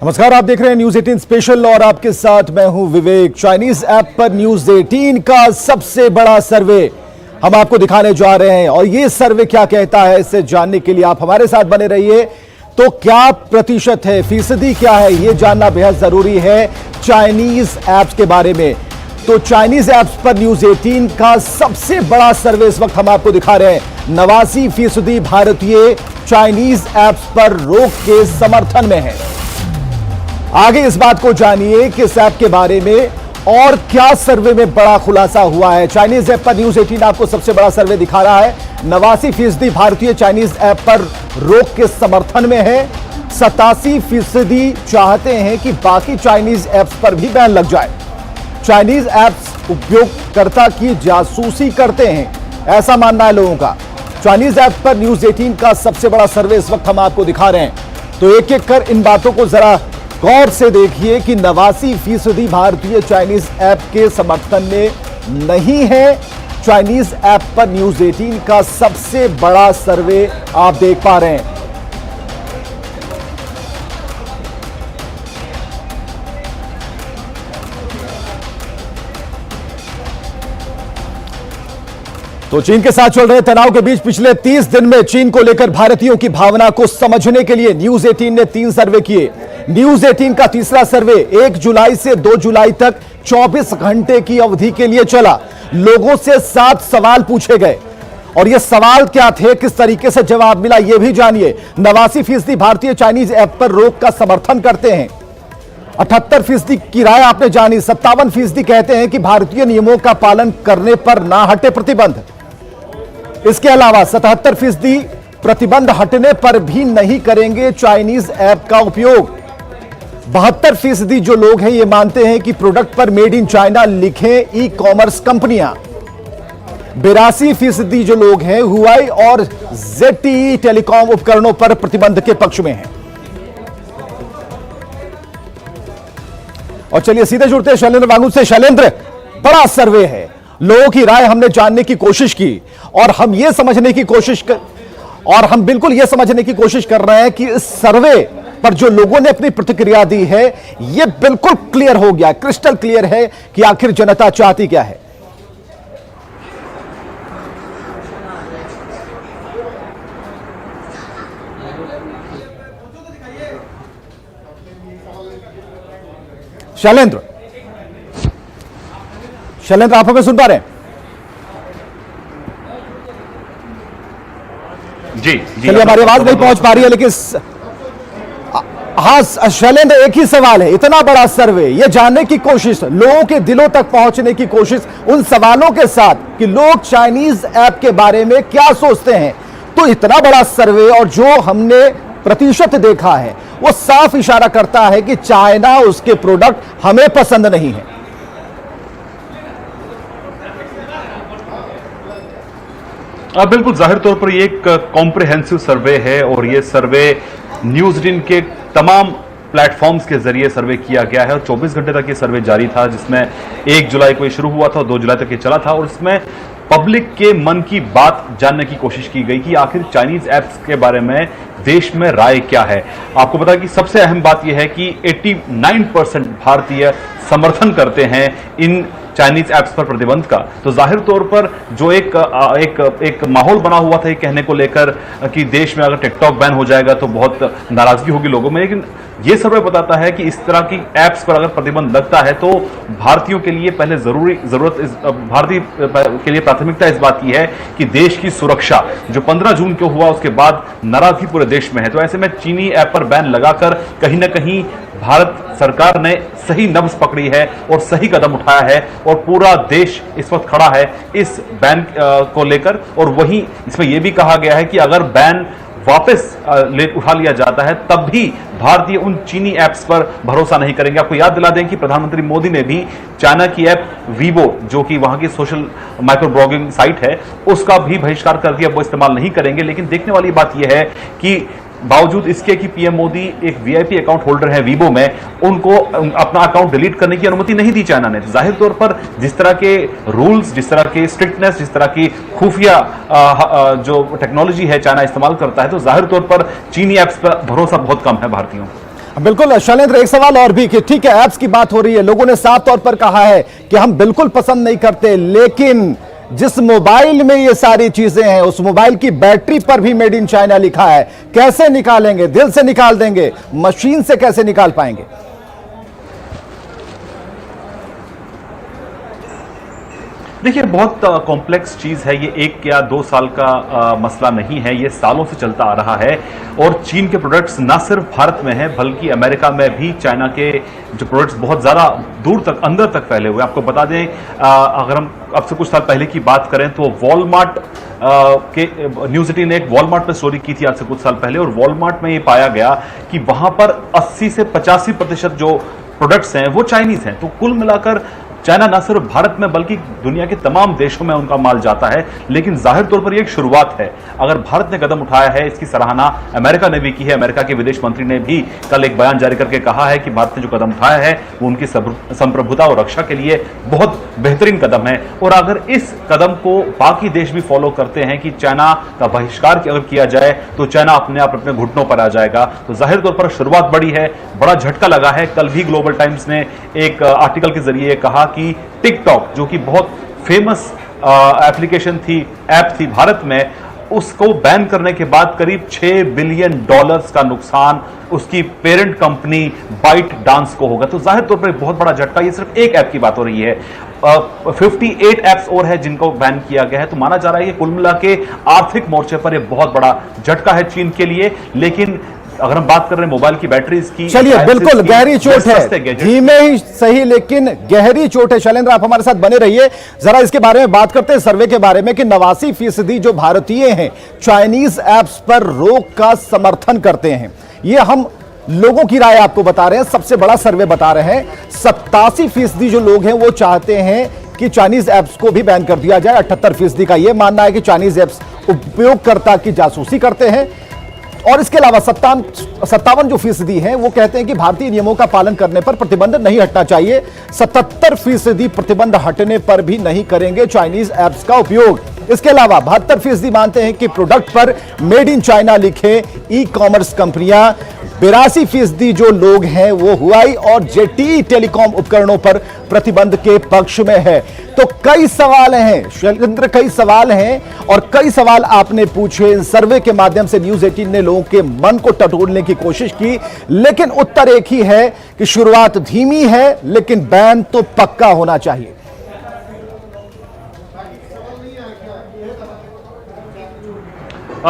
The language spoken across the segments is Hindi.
नमस्कार, आप देख रहे हैं न्यूज 18 स्पेशल और आपके साथ मैं हूं विवेक। चाइनीज ऐप पर न्यूज 18 का सबसे बड़ा सर्वे हम आपको दिखाने जा रहे हैं और ये सर्वे क्या कहता है इसे जानने के लिए आप हमारे साथ बने रहिए। तो क्या प्रतिशत है, फीसदी क्या है, ये जानना बेहद जरूरी है चाइनीज ऐप्स के बारे में। तो चाइनीज ऐप्स पर न्यूज 18 का सबसे बड़ा सर्वे इस वक्त हम आपको दिखा रहे हैं। 89% भारतीय चाइनीज ऐप्स पर रोक के समर्थन में है। आगे इस बात को जानिए कि इस ऐप के बारे में और क्या सर्वे में बड़ा खुलासा हुआ है। चाइनीज ऐप पर न्यूज 18 आपको सबसे बड़ा सर्वे दिखा रहा है। 89% भारतीय चाइनीज ऐप पर रोक के समर्थन में है। 87% चाहते हैं कि बाकी चाइनीज ऐप्स पर भी बैन लग जाए। चाइनीज ऐप्स उपयोगकर्ता की जासूसी करते हैं, ऐसा मानना है लोगों का। चाइनीज ऐप पर न्यूज 18 का सबसे बड़ा सर्वे इस वक्त हम आपको दिखा रहे हैं। तो एक एक कर इन बातों को जरा गौर से देखिए कि 89% भारतीय चाइनीज ऐप के समर्थन में नहीं है। चाइनीज ऐप पर न्यूज 18 का सबसे बड़ा सर्वे आप देख पा रहे हैं। तो चीन के साथ चल रहे तनाव के बीच पिछले 30 दिन में चीन को लेकर भारतीयों की भावना को समझने के लिए न्यूज 18 ने 3 सर्वे किए। न्यूज 18 का तीसरा सर्वे 1 जुलाई से 2 जुलाई तक 24 घंटे की अवधि के लिए चला। लोगों से 7 सवाल पूछे गए और ये सवाल क्या थे, किस तरीके से जवाब मिला, यह भी जानिए। 89% भारतीय चाइनीज ऐप पर रोक का समर्थन करते हैं। 78% की राय आपने जानी। 57% कहते हैं कि भारतीय नियमों का पालन करने पर ना हटे प्रतिबंध। इसके अलावा 77% प्रतिबंध हटने पर भी नहीं करेंगे चाइनीज ऐप का उपयोग। 72% जो लोग हैं ये मानते हैं कि प्रोडक्ट पर मेड इन चाइना लिखें ई कॉमर्स कंपनियां। 82% जो लोग हैं हुआई और ZTE टेलीकॉम उपकरणों पर प्रतिबंध के पक्ष में हैं। और चलिए सीधे जुड़ते हैं शैलेंद्र वांगू से। शैलेंद्र, बड़ा सर्वे है, लोगों की राय हमने जानने की कोशिश की और हम बिल्कुल ये समझने की कोशिश कर रहे हैं कि इस सर्वे पर जो लोगों ने अपनी प्रतिक्रिया दी है ये बिल्कुल क्लियर हो गया, क्रिस्टल क्लियर है कि आखिर जनता चाहती क्या है। शैलेंद्र, आप हमें सुन पा रहे हैं? जी चलिए, हमारी आवाज नहीं पहुंच पा रही है लेकिन हाँ शैलेंद्र, एक ही सवाल है। इतना बड़ा सर्वे, ये जानने की कोशिश, लोगों के दिलों तक पहुंचने की कोशिश उन सवालों के साथ कि लोग चाइनीज ऐप के बारे में क्या सोचते हैं। तो इतना बड़ा सर्वे और जो हमने प्रतिशत देखा है वो साफ इशारा करता है कि चाइना, उसके प्रोडक्ट हमें पसंद नहीं है। बिल्कुल, जाहिर तौर पर ये एक कॉम्प्रिहेंसिव सर्वे है और ये सर्वे न्यूज 18 के तमाम प्लेटफॉर्म्स के जरिए सर्वे किया गया है और 24 घंटे तक ये सर्वे जारी था, जिसमें 1 जुलाई को ये शुरू हुआ था और 2 जुलाई तक ये चला था। और इसमें पब्लिक के मन की बात जानने की कोशिश की गई कि आखिर चाइनीज ऐप्स के बारे में देश में राय क्या है। आपको पता है कि सबसे अहम बात यह है कि 89% भारतीय समर्थन करते हैं इन चाइनीज ऐप्स पर प्रतिबंध का। तो जाहिर तौर पर जो एक माहौल बना हुआ था ये कहने को लेकर कि देश में अगर टिकटॉक बैन हो जाएगा तो बहुत नाराजगी होगी लोगों में, लेकिन ये सर्वे बताता है कि इस तरह की ऐप्स पर अगर प्रतिबंध लगता है तो भारतीयों के लिए पहले भारतीय के लिए प्राथमिकता इस बात की है कि देश की सुरक्षा। जो 15 जून को हुआ उसके बाद नाराजगी पूरे देश में है। तो ऐसे में चीनी ऐप पर बैन लगाकर कहीं ना कहीं भारत सरकार ने सही नब्ज पकड़ी है और सही कदम उठाया है और पूरा देश इस वक्त खड़ा है इस बैन को लेकर। और वहीं इसमें यह भी कहा गया है कि अगर बैन वापस उठा लिया जाता है तब भी भारतीय उन चीनी ऐप्स पर भरोसा नहीं करेंगे। आपको याद दिला दें कि प्रधानमंत्री मोदी ने भी चाइना की ऐप वीबो, जो कि वहां की सोशल माइक्रो ब्लॉगिंग साइट है, उसका भी बहिष्कार कर दिया, वो इस्तेमाल नहीं करेंगे। लेकिन देखने वाली बात यह है कि बावजूद इसके कि पीएम मोदी एक वीआईपी अकाउंट होल्डर है वीबो में, उनको अपना अकाउंट डिलीट करने की अनुमति नहीं दी चाइना ने। जाहिर तौर पर जिस तरह के रूल्स, जिस तरह की स्ट्रिक्टनेस, जिस तरह की खुफिया जो टेक्नोलॉजी है चाइना इस्तेमाल करता है, तो जाहिर तौर पर चीनी ऐप्स पर भरोसा बहुत कम है भारतीयों। बिल्कुल शैलेंद्र, एक सवाल और भी कि ठीक है, ऐप्स की बात हो रही है, लोगों ने साफ तौर पर कहा है कि हम बिल्कुल पसंद नहीं करते, लेकिन जिस मोबाइल में ये सारी चीजें हैं उस मोबाइल की बैटरी पर भी मेड इन चाइना लिखा है। कैसे निकालेंगे? दिल से निकाल देंगे, मशीन से कैसे निकाल पाएंगे? देखिए, बहुत कॉम्प्लेक्स चीज़ है ये। 1 या 2 साल का मसला नहीं है, ये सालों से चलता आ रहा है। और चीन के प्रोडक्ट्स ना सिर्फ भारत में हैं बल्कि अमेरिका में भी चाइना के जो प्रोडक्ट्स बहुत ज़्यादा दूर तक, अंदर तक फैले हुए हैं। आपको बता दें, अगर हम अब से कुछ साल पहले की बात करें तो वॉलमार्ट के न्यूज़ 18 ने एक वॉलमार्ट पर स्टोरी की थी आज से कुछ साल पहले, और वॉलमार्ट में ये पाया गया कि वहां पर 80 से 85% जो प्रोडक्ट्स हैं वो चाइनीज हैं। तो कुल मिलाकर चाइना न सिर्फ भारत में बल्कि दुनिया के तमाम देशों में उनका माल जाता है। लेकिन जाहिर तौर पर यह एक शुरुआत है। अगर भारत ने कदम उठाया है, इसकी सराहना अमेरिका ने भी की है। अमेरिका के विदेश मंत्री ने भी कल एक बयान जारी करके कहा है कि भारत ने जो कदम उठाया है वो उनकी संप्रभुता और रक्षा के लिए बहुत बेहतरीन कदम है। और अगर इस कदम को बाकी देश भी फॉलो करते हैं कि चाइना का बहिष्कार अगर किया जाए तो चाइना अपने आप अपने घुटनों पर आ जाएगा। तो जाहिर तौर पर शुरुआत बड़ी है, बड़ा झटका लगा है। कल भी ग्लोबल टाइम्स ने एक आर्टिकल के जरिए कहा कि टिकटॉक, जो कि बहुत फेमस एप्लीकेशन थी, ऐप थी भारत में, उसको बैन करने के बाद करीब $6 बिलियन का नुकसान उसकी पेरेंट कंपनी बाइट डांस को होगा। तो जाहिर तौर पर बहुत बड़ा झटका। ये सिर्फ एक ऐप की बात हो रही है, 58 ऐप्स और है जिनको बैन किया गया है। तो माना जा रहा है कि कुल मिला के आर्थिक मोर्चे पर यह बहुत बड़ा झटका है चीन के लिए। लेकिन अगर हम बात कर रहे हैं मोबाइल की बैटरीज की, चलिए, बिल्कुल गहरी चोट है, धीमे ही सही लेकिन गहरी चोट है। शैलेंद्र, आप हमारे साथ बने रहिए, जरा इसके बारे में बात करते हैं, सर्वे के बारे में कि 89% जो भारतीय हैं चाइनीज ऐप्स पर रोक का समर्थन करते हैं। ये हम लोगों की राय आपको बता रहे हैं, सबसे बड़ा सर्वे बता रहे हैं। 87% जो लोग हैं वो चाहते हैं कि चाइनीज ऐप्स को भी बैन कर दिया जाए। 78% का यह मानना है कि चाइनीज ऐप्स उपयोगकर्ता की जासूसी करते हैं। और इसके अलावा 57 जो फीसदी है वो कहते हैं कि भारतीय नियमों का पालन करने पर प्रतिबंध नहीं हटना चाहिए। 77% प्रतिबंध हटने पर भी नहीं करेंगे चाइनीज ऐप्स का उपयोग। इसके अलावा 72% मानते हैं कि प्रोडक्ट पर मेड इन चाइना लिखे ई कॉमर्स कंपनियां। 82% जो लोग हैं वो हुआई और जेटी टेलीकॉम उपकरणों पर प्रतिबंध के पक्ष में है। तो कई सवाल हैं शैलेंद्र, कई सवाल हैं और कई सवाल आपने पूछे। सर्वे के माध्यम से न्यूज़ 18 ने लोगों के मन को टटोलने की कोशिश की, लेकिन उत्तर एक ही है कि शुरुआत धीमी है लेकिन बैन तो पक्का होना चाहिए।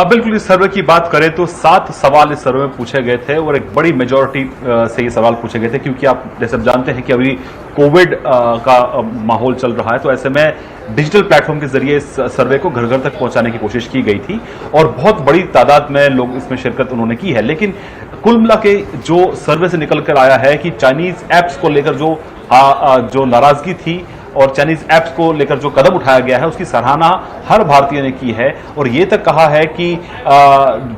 बिल्कुल, इस सर्वे की बात करें तो 7 सवाल इस सर्वे में पूछे गए थे और एक बड़ी मेजॉरिटी से ये सवाल पूछे गए थे, क्योंकि आप जैसे जानते हैं कि अभी कोविड का माहौल चल रहा है। तो ऐसे में डिजिटल प्लेटफॉर्म के जरिए इस सर्वे को घर घर तक पहुंचाने की कोशिश की गई थी और बहुत बड़ी तादाद में लोग इसमें शिरकत उन्होंने की है। लेकिन कुल मिला के जो सर्वे से निकल कर आया है कि चाइनीज ऐप्स को लेकर जो नाराजगी थी और चाइनीज ऐप्स को लेकर जो कदम उठाया गया है उसकी सराहना हर भारतीय ने की है। और ये तक कहा है कि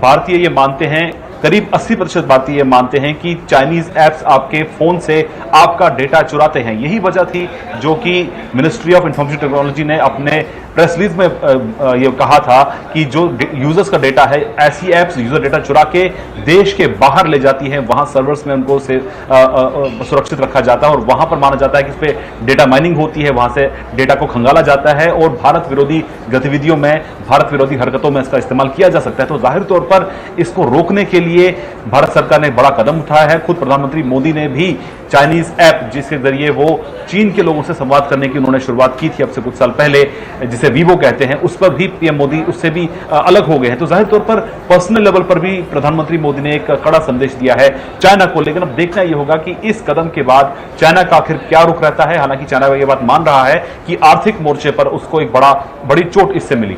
भारतीय ये मानते हैं, करीब 80% भारतीय ये मानते हैं कि चाइनीज ऐप्स आपके फोन से आपका डेटा चुराते हैं। यही वजह थी जो कि मिनिस्ट्री ऑफ इंफॉर्मेशन टेक्नोलॉजी ने अपने प्रेस रिलीज में ये कहा था कि जो यूजर्स का डेटा है, ऐसी ऐप्स यूजर डेटा चुरा के देश के बाहर ले जाती हैं, वहां सर्वर्स में उनको सुरक्षित रखा जाता है और वहां पर माना जाता है कि इस पे डेटा माइनिंग होती है, वहां से डेटा को खंगाला जाता है और भारत विरोधी गतिविधियों में, भारत विरोधी हरकतों में इसका इस्तेमाल किया जा सकता है। तो जाहिर तौर पर इसको रोकने के लिए भारत सरकार ने बड़ा कदम उठाया है। खुद प्रधानमंत्री मोदी ने भी चाइनीज ऐप, जिसके जरिए वो चीन के लोगों से संवाद करने की उन्होंने शुरुआत की थी अब से कुछ साल पहले, जिसे वीवो कहते हैं, उस पर भी पीएम मोदी उससे भी अलग हो गए हैं। तो जाहिर तौर पर पर्सनल लेवल पर भी प्रधानमंत्री मोदी ने एक कड़ा संदेश दिया है चाइना को। लेकिन अब देखना यह होगा कि इस कदम के बाद चाइना का आखिर क्या रुख रहता है। हालांकि चाइना यह बात मान रहा है कि आर्थिक मोर्चे पर उसको एक बड़ी चोट इससे मिली।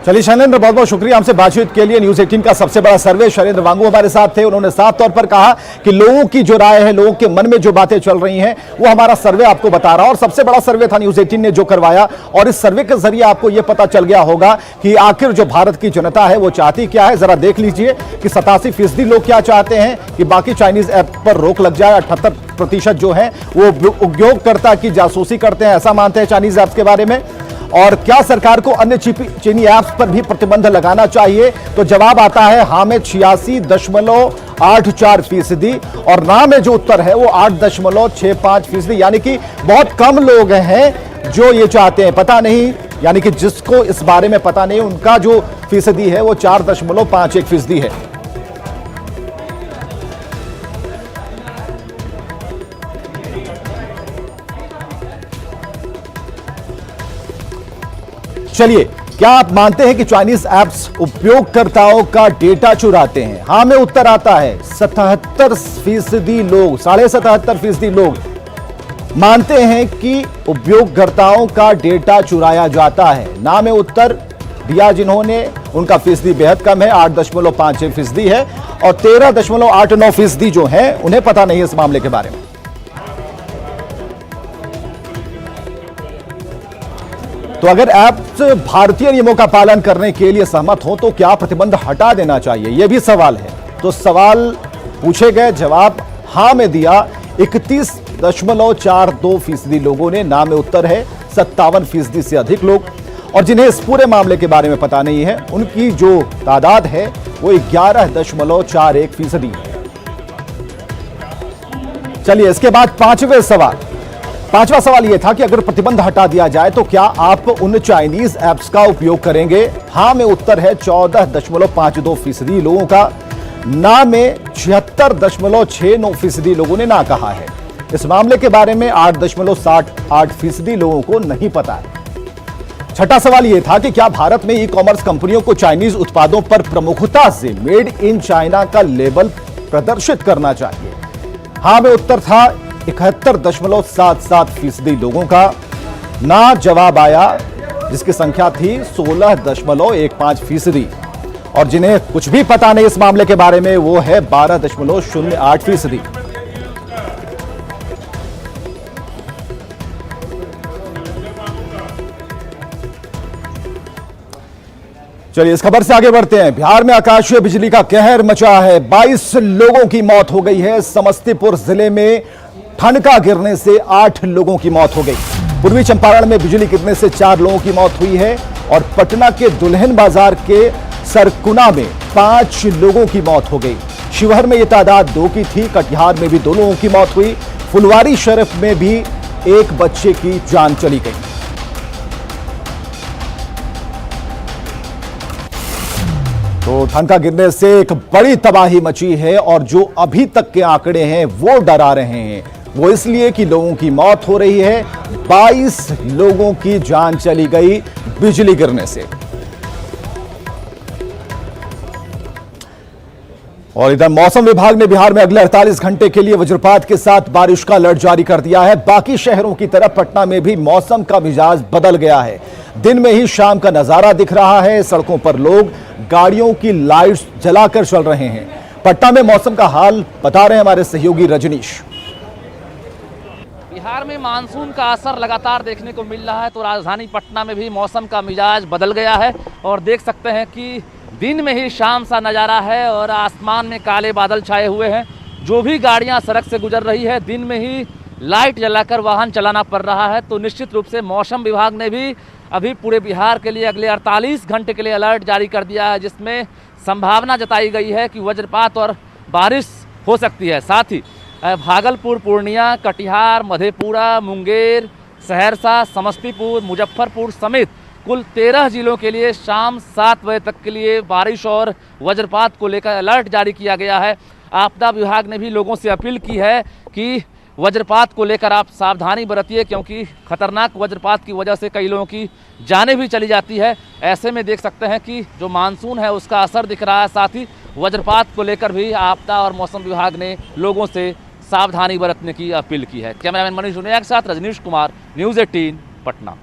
चलिए शैलेंद्र, बहुत बहुत शुक्रिया हमसे बातचीत के लिए। न्यूज़ 18 का सबसे बड़ा सर्वे, शैलेंद्र वांगू हमारे साथ थे। उन्होंने साफ तौर पर कहा कि लोगों की जो राय है, लोगों के मन में जो बातें चल रही हैं, वो हमारा सर्वे आपको बता रहा है। और सबसे बड़ा सर्वे था न्यूज़ 18 ने जो करवाया, और इस सर्वे के जरिए आपको यह पता चल गया होगा कि आखिर जो भारत की जनता है वो चाहती क्या है। जरा देख लीजिए कि 87% लोग क्या चाहते हैं कि बाकी चाइनीज ऐप पर रोक लग जाए। 78% जो है वो उपयोगकर्ता की जासूसी करते हैं, ऐसा मानते हैं चाइनीज ऐप्स के बारे में। और क्या सरकार को अन्य चीनी ऐप्स पर भी प्रतिबंध लगाना चाहिए? तो जवाब आता है हाँ में 86.84%, और ना में जो उत्तर है वो 8.65%, यानी कि बहुत कम लोग हैं जो ये चाहते हैं। पता नहीं, यानी कि जिसको इस बारे में पता नहीं, उनका जो फीसदी है वो 4.51% है। चलिए, क्या आप मानते हैं कि चाइनीज ऐप्स उपयोगकर्ताओं का डेटा चुराते हैं? हाँ में उत्तर आता है 77% लोग, 77.5% लोग मानते हैं कि उपयोगकर्ताओं का डेटा चुराया जाता है। ना में उत्तर दिया जिन्होंने, उनका फीसदी बेहद कम है, 8.51% है, और 13.89% जो है उन्हें पता नहीं इस मामले के बारे में। तो अगर ऐप्स भारतीय नियमों का पालन करने के लिए सहमत हो तो क्या प्रतिबंध हटा देना चाहिए? यह भी सवाल है। तो सवाल पूछे गए, जवाब हां में दिया 31.42% लोगों ने, ना में उत्तर है 57% से अधिक लोग, और जिन्हें इस पूरे मामले के बारे में पता नहीं है उनकी जो तादाद है वो 11.41% है। चलिए, इसके बाद पांचवा सवाल यह था कि अगर प्रतिबंध हटा दिया जाए तो क्या आप उन चाइनीज ऐप्स का उपयोग करेंगे? हां में उत्तर है 14.52% लोगों का, ना में 76.69% लोगों ने ना कहा है। इस मामले के बारे में 8.68% लोगों को नहीं पता है। छठा सवाल यह था कि क्या भारत में ई कॉमर्स कंपनियों को चाइनीज उत्पादों पर प्रमुखता से मेड इन चाइना का लेबल प्रदर्शित करना चाहिए? हां में उत्तर था 71.77% लोगों का, ना जवाब आया जिसकी संख्या थी 16.15%, और जिन्हें कुछ भी पता नहीं इस मामले के बारे में वो है 12.08%। चलिए, इस खबर से आगे बढ़ते हैं। बिहार में आकाशीय बिजली का कहर मचा है, 22 लोगों की मौत हो गई है। समस्तीपुर जिले में ठनका गिरने से 8 लोगों की मौत हो गई। पूर्वी चंपारण में बिजली गिरने से 4 लोगों की मौत हुई है, और पटना के दुल्हिन बाजार के सरकुना में 5 लोगों की मौत हो गई। शिवहर में यह तादाद 2 की थी। कटिहार में भी 2 लोगों की मौत हुई। फुलवारी शरीफ में भी एक बच्चे की जान चली गई। तो ठनका गिरने से एक बड़ी तबाही मची है, और जो अभी तक के आंकड़े हैं वो डरा रहे हैं। वो इसलिए कि लोगों की मौत हो रही है, 22 लोगों की जान चली गई बिजली गिरने से। और इधर मौसम विभाग ने बिहार में अगले 48 घंटे के लिए वज्रपात के साथ बारिश का अलर्ट जारी कर दिया है। बाकी शहरों की तरह पटना में भी मौसम का मिजाज बदल गया है। दिन में ही शाम का नजारा दिख रहा है। सड़कों पर लोग गाड़ियों की लाइट्स जलाकर चल रहे हैं। पटना में मौसम का हाल बता रहे हैं हमारे सहयोगी रजनीश। बिहार में मानसून का असर लगातार देखने को मिल रहा है, तो राजधानी पटना में भी मौसम का मिजाज बदल गया है, और देख सकते हैं कि दिन में ही शाम सा नज़ारा है और आसमान में काले बादल छाए हुए हैं। जो भी गाड़ियां सड़क से गुजर रही है, दिन में ही लाइट जलाकर वाहन चलाना पड़ रहा है। तो निश्चित रूप से मौसम विभाग ने भी अभी पूरे बिहार के लिए अगले 48 घंटे के लिए अलर्ट जारी कर दिया है, जिसमें संभावना जताई गई है कि वज्रपात और बारिश हो सकती है। साथ ही भागलपुर, पूर्णिया, कटिहार, मधेपुरा, मुंगेर, सहरसा, समस्तीपुर, मुजफ्फरपुर समेत कुल 13 जिलों के लिए शाम 7 बजे तक के लिए बारिश और वज्रपात को लेकर अलर्ट जारी किया गया है। आपदा विभाग ने भी लोगों से अपील की है कि वज्रपात को लेकर आप सावधानी बरतिए, क्योंकि खतरनाक वज्रपात की वजह से कई लोगों की जानें भी चली जाती है। ऐसे में देख सकते हैं कि जो मानसून है उसका असर दिख रहा है। साथ ही वज्रपात को लेकर भी आपदा और मौसम विभाग ने लोगों से सावधानी बरतने की अपील की है। कैमरामैन मनीष जुनिया के साथ रजनीश कुमार, न्यूज़ 18 पटना।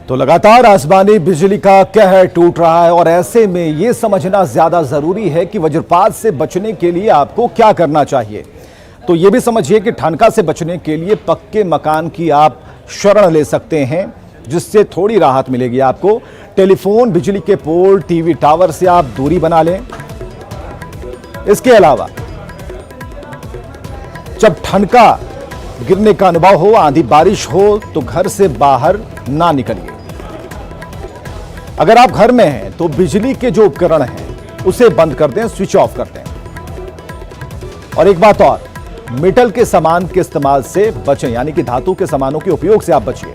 तो लगातार आसमानी बिजली का कहर टूट रहा है, और ऐसे में यह समझना ज्यादा जरूरी है कि वज्रपात से बचने के लिए आपको क्या करना चाहिए। तो यह भी समझिए कि ठनका से बचने के लिए पक्के मकान की आप शरण ले सकते हैं, जिससे थोड़ी राहत मिलेगी आपको। टेलीफोन, बिजली के पोल, टीवी टावर से आप दूरी बना लें। इसके अलावा जब ठनका गिरने का अनुभव हो, आंधी बारिश हो तो घर से बाहर ना निकलिए। अगर आप घर में हैं तो बिजली के जो उपकरण हैं उसे बंद कर दें, स्विच ऑफ कर दें। और एक बात और, मेटल के सामान के इस्तेमाल से बचें, यानी कि धातु के सामानों के उपयोग से आप बचिए।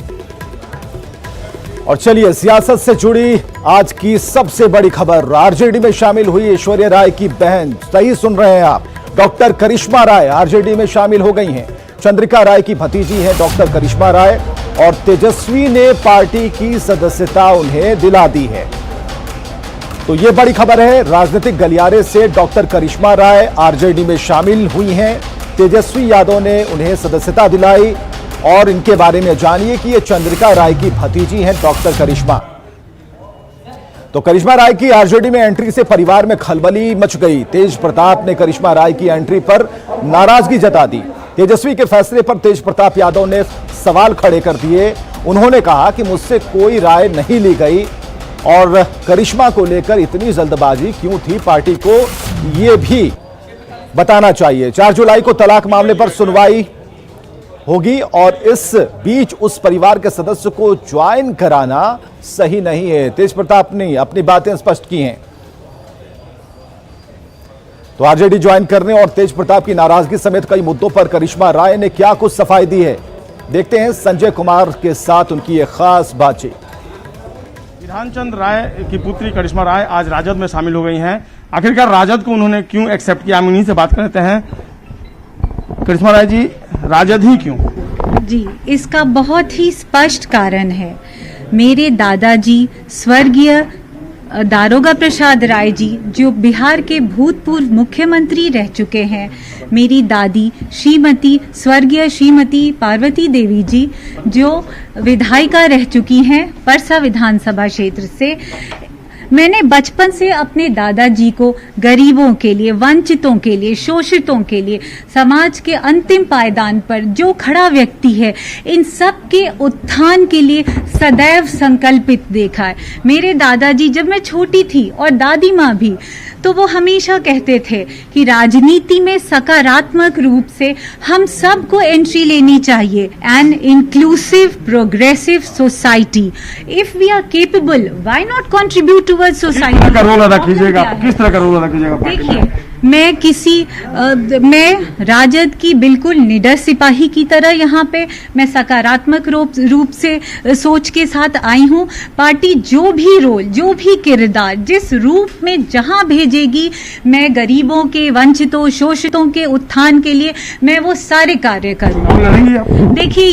और चलिए सियासत से जुड़ी आज की सबसे बड़ी खबर, आरजेडी में शामिल हुई ऐश्वर्या राय की बहन, सही सुन रहे हैं आप, डॉक्टर करिश्मा राय आरजेडी में शामिल हो गई हैं। चंद्रिका राय की भतीजी है डॉक्टर करिश्मा राय और तेजस्वी ने पार्टी की सदस्यता उन्हें दिला दी है। तो यह बड़ी खबर है, राजनीतिक गलियारे से डॉक्टर करिश्मा राय आरजेडी में शामिल हुई हैं। तेजस्वी यादव ने उन्हें सदस्यता दिलाई और इनके बारे में जानिए कि ये चंद्रिका राय की भतीजी हैं डॉक्टर करिश्मा। तो करिश्मा राय की आरजेडी में एंट्री से परिवार में खलबली मच गई। तेज प्रताप ने करिश्मा राय की एंट्री पर नाराजगी जता दी। तेजस्वी के फैसले पर तेज प्रताप यादव ने सवाल खड़े कर दिए। उन्होंने कहा कि मुझसे कोई राय नहीं ली गई और करिश्मा को लेकर इतनी जल्दबाजी क्यों थी, पार्टी को यह भी बताना चाहिए। 4 जुलाई को तलाक मामले पर सुनवाई होगी और इस बीच उस परिवार के सदस्य को ज्वाइन कराना सही नहीं है। तेज प्रताप ने अपनी बातें स्पष्ट की हैं। तो आरजेडी ज्वाइन करने और तेज प्रताप की नाराजगी समेत कई मुद्दों पर करिश्मा राय ने क्या कुछ सफाई दी है, देखते हैं संजय कुमार के साथ उनकी एक खास बातचीत। विधानचंद्र राय की पुत्री करिश्मा राय आज राजद में शामिल हो गई हैं। आखिरकार राजद को उन्होंने क्यों एक्सेप्ट किया, हम उन्हीं से बात करते हैं। करिश्मा राय जी, राजद ही क्यों? जी, इसका बहुत ही स्पष्ट कारण है। मेरे दादाजी स्वर्गीय दारोगा प्रसाद राय जी, जो बिहार के भूतपूर्व मुख्यमंत्री रह चुके हैं, मेरी दादी स्वर्गीय श्रीमती पार्वती देवी जी, जो विधायिका रह चुकी हैं परसा विधानसभा क्षेत्र से। मैंने बचपन से अपने दादाजी को गरीबों के लिए, वंचितों के लिए, शोषितों के लिए, समाज के अंतिम पायदान पर जो खड़ा व्यक्ति है, इन सब के उत्थान के लिए सदैव संकल्पित देखा है। मेरे दादाजी, जब मैं छोटी थी और दादी माँ भी, तो वो हमेशा कहते थे कि राजनीति में सकारात्मक रूप से हम सबको एंट्री लेनी चाहिए। An inclusive progressive society, if we are capable, why not contribute towards society. किस तरह का रोल अदा कीजिएगा, किस तरह का रोल अदा कीजिएगा? देखिए, मैं राजद की बिल्कुल निडर सिपाही की तरह यहाँ पे मैं सकारात्मक रूप से सोच के साथ आई हूँ। पार्टी जो भी रोल, जो भी किरदार, जिस रूप में जहाँ भेजेगी, मैं गरीबों के, वंचितों, शोषितों के उत्थान के लिए मैं वो सारे कार्य करूँगी। देखिए,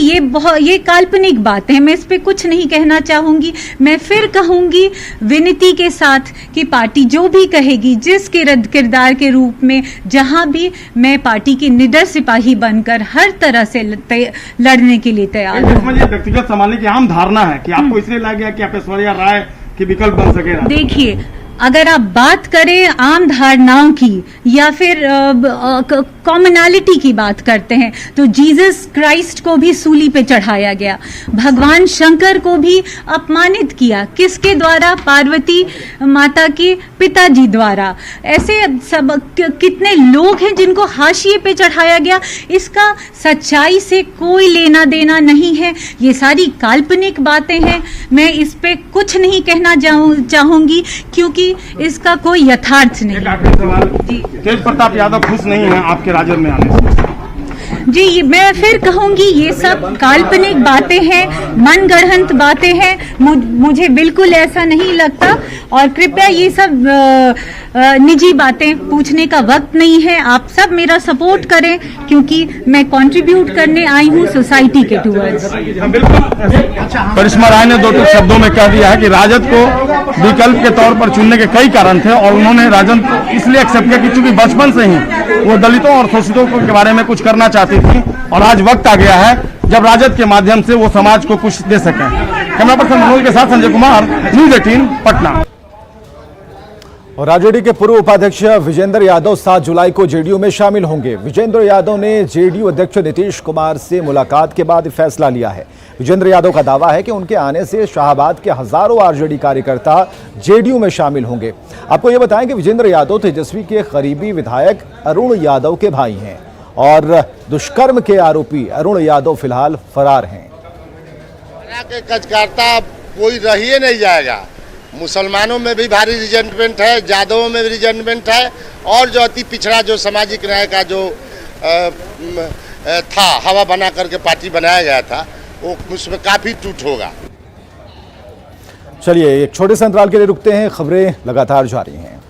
ये काल्पनिक बात है, मैं इस पे कुछ नहीं कहना चाहूंगी। मैं फिर कहूंगी विनती के साथ कि पार्टी जो भी कहेगी, जिस किरदार के रूप में, जहां भी, मैं पार्टी की निडर सिपाही बनकर हर तरह से लड़ने के लिए तैयार हूं। व्यक्तिगत संभालने की आम धारणा है कि आपको इसलिए लग गया कि आप ऐश्वर्या राय की विकल्प बन सके। देखिए, अगर आप बात करें आम धारणाओं की या फिर कॉमनैलिटी की बात करते हैं, तो जीसस क्राइस्ट को भी सूली पे चढ़ाया गया, भगवान शंकर को भी अपमानित किया, किसके द्वारा? पार्वती माता के पिताजी द्वारा। ऐसे सब कितने लोग हैं जिनको हाशिए पे चढ़ाया गया। इसका सच्चाई से कोई लेना देना नहीं है, ये सारी काल्पनिक बातें हैं। मैं इस पे कुछ नहीं कहना चाहूंगी क्योंकि इसका कोई यथार्थ नहीं। एक आखिरी सवाल, तेज प्रताप यादव खुश नहीं है आपके राजद में आने से? जी, मैं फिर कहूंगी ये सब काल्पनिक बातें हैं, मनगढ़ंत बातें हैं। मुझे बिल्कुल ऐसा नहीं लगता और कृपया ये सब निजी बातें पूछने का वक्त नहीं है। आप सब मेरा सपोर्ट करें क्योंकि मैं कंट्रीब्यूट करने आई हूँ सोसाइटी के टूवर्ड्स। करिश्मा राय ने 2 शब्दों में कह दिया है कि राजद को विकल्प के तौर पर चुनने के कई कारण थे और उन्होंने राजद को इसलिए एक्सेप्ट किया कि चूंकि बचपन से ही वो दलितों और शोषितों के बारे में कुछ करना चाहती थी और आज वक्त आ गया है जब राजद के माध्यम से वो समाज को कुछ दे सकें। कैमरा पर्सन मनोज के साथ संजय कुमार, न्यूज़ 18 पटना। और आरजेडी के पूर्व उपाध्यक्ष विजेंद्र यादव 7 जुलाई को जेडीयू में शामिल होंगे। विजेंद्र यादव ने जेडीयू अध्यक्ष नीतीश कुमार से मुलाकात के बाद फैसला लिया है। विजेंद्र यादव का दावा है कि उनके आने से शाहाबाद के हजारों आरजेडी कार्यकर्ता जेडीयू में शामिल होंगे। आपको यह बताएं कि विजेंद्र यादव तेजस्वी के करीबी विधायक अरुण यादव के भाई हैं और दुष्कर्म के आरोपी अरुण यादव फिलहाल फरार हैं। के कचकारता कोई रह ही नहीं जाएगा। मुसलमानों में भी भारी रिजेंटमेंट है, यादवों में भी रिजेंटमेंट है, और जो अति पिछड़ा जो सामाजिक न्याय का जो था, हवा बना करके पार्टी बनाया गया था, वो उसमें काफी टूट होगा। चलिए एक छोटे से अंतराल के लिए रुकते हैं, खबरें लगातार जारी हैं।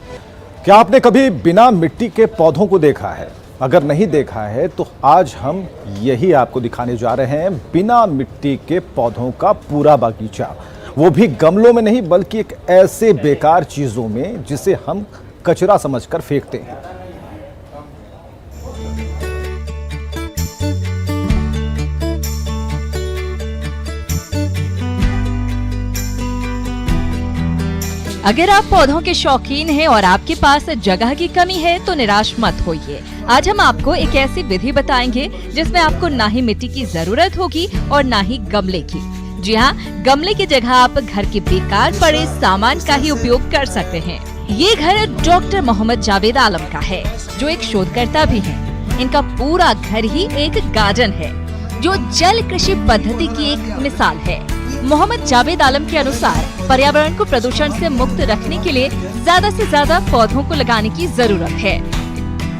क्या आपने कभी बिना मिट्टी के पौधों को देखा है? अगर नहीं देखा है तो आज हम यही आपको दिखाने जा रहे हैं, बिना मिट्टी के पौधों का पूरा बागीचा, वो भी गमलों में नहीं बल्कि एक ऐसे बेकार चीजों में जिसे हम कचरा समझकर फेंकते हैं। अगर आप पौधों के शौकीन हैं और आपके पास जगह की कमी है तो निराश मत होइए। आज हम आपको एक ऐसी विधि बताएंगे जिसमें आपको ना ही मिट्टी की जरूरत होगी और ना ही गमले की। जी हाँ, गमले की जगह आप घर के बेकार पड़े सामान का ही उपयोग कर सकते हैं। ये घर डॉक्टर मोहम्मद जावेद आलम का है, जो एक शोधकर्ता भी हैं। इनका पूरा घर ही एक गार्डन है, जो जल कृषि पद्धति की एक मिसाल है। मोहम्मद जावेद आलम के अनुसार पर्यावरण को प्रदूषण से मुक्त रखने के लिए ज्यादा से ज्यादा पौधों को लगाने की जरूरत है।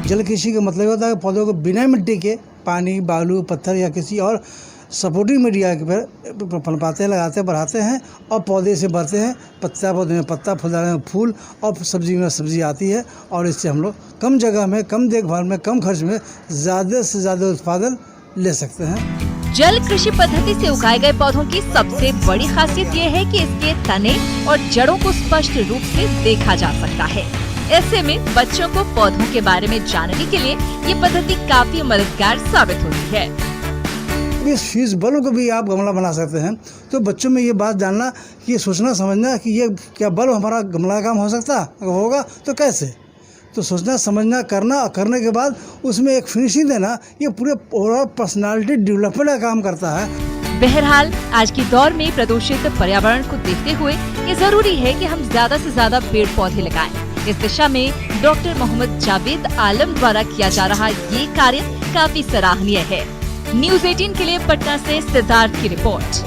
जल कृषि का मतलब होता है पौधों को बिना मिट्टी के पानी, बालू, पत्थर या किसी और सपोर्टिंग मीडिया के पर पनपाते हैं, लगाते हैं, बढ़ाते हैं और पौधे से बढ़ते हैं। पत्ता पौधे में पत्ता, फूलदान में फूल और सब्जी में सब्जी आती है, और इससे हम लोग कम जगह में, कम देखभाल में, कम खर्च में ज़्यादा से ज़्यादा उत्पादन ले सकते हैं। जल कृषि पद्धति से उगाए गए पौधों की सबसे बड़ी खासियत ये है कि इसके तने और जड़ों को स्पष्ट रूप से देखा जा सकता है। ऐसे में बच्चों को पौधों के बारे में जानने के लिए ये पद्धति काफी मददगार साबित होती है। इस फ्यूज बल्ब को भी आप गमला बना सकते हैं। तो बच्चों में ये बात जानना, कि ये सोचना समझना कि ये क्या बल्ब हमारा गमला काम हो सकता है, होगा तो कैसे, तो सोचना समझना करना, और करने के बाद उसमें एक फिनिशिंग देना, ये पूरे ओवरऑल पर्सनालिटी डेवलपमेंट का काम करता है। बहरहाल आज के दौर में प्रदूषित पर्यावरण को देखते हुए ये जरूरी है कि हम ज्यादा से ज्यादा पेड़ पौधे लगाएं। इस दिशा में डॉक्टर मोहम्मद जावेद आलम द्वारा किया जा रहा ये कार्य काफी सराहनीय है। न्यूज़ 18 के लिए पटना से सिद्धार्थ की रिपोर्ट।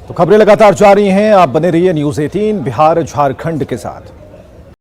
तो खबरें लगातार जारी हैं, आप बने रहिए न्यूज़ 18 बिहार झारखंड के साथ।